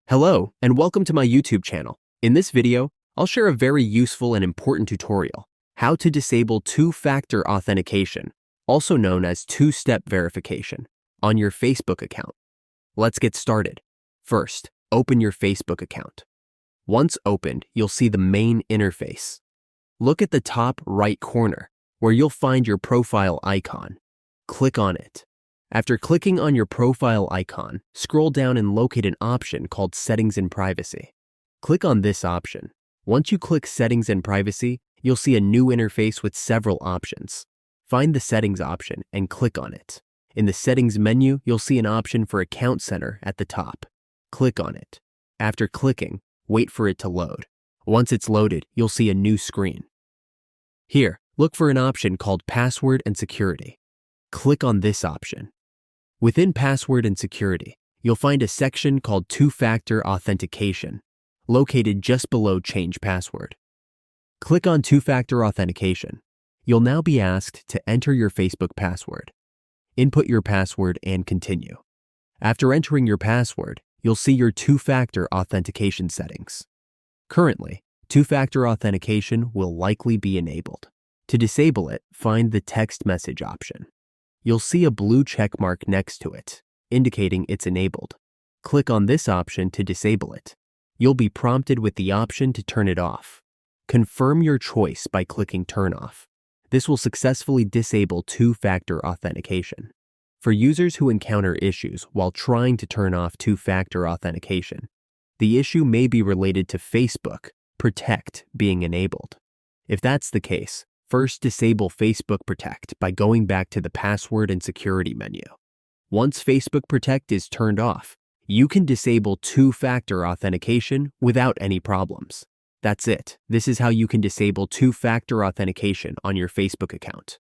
Hello, and welcome to my YouTube channel. In this video, I'll share a very useful and important tutorial, how to disable two-factor authentication, also known as two-step verification, on your Facebook account. Let's get started. First, open your Facebook account. Once opened, you'll see the main interface. Look at the top right corner, where you'll find your profile icon. Click on it. After clicking on your profile icon, scroll down and locate an option called Settings and Privacy. Click on this option. Once you click Settings and Privacy, you'll see a new interface with several options. Find the Settings option and click on it. In the Settings menu, you'll see an option for Account Center at the top. Click on it. After clicking, wait for it to load. Once it's loaded, you'll see a new screen. Here, look for an option called Password and Security. Click on this option. Within Password and Security, you'll find a section called Two-Factor Authentication, located just below Change Password. Click on Two-Factor Authentication. You'll now be asked to enter your Facebook password. Input your password and continue. After entering your password, you'll see your two-factor authentication settings. Currently, two-factor authentication will likely be enabled. To disable it, find the text message option. You'll see a blue check mark next to it, indicating it's enabled. Click on this option to disable it. You'll be prompted with the option to turn it off. Confirm your choice by clicking Turn Off. This will successfully disable two-factor authentication. For users who encounter issues while trying to turn off two-factor authentication, the issue may be related to Facebook Protect being enabled. If that's the case, first disable Facebook Protect by going back to the Password and Security menu. Once Facebook Protect is turned off, you can disable two-factor authentication without any problems. That's it. This is how you can disable two-factor authentication on your Facebook account.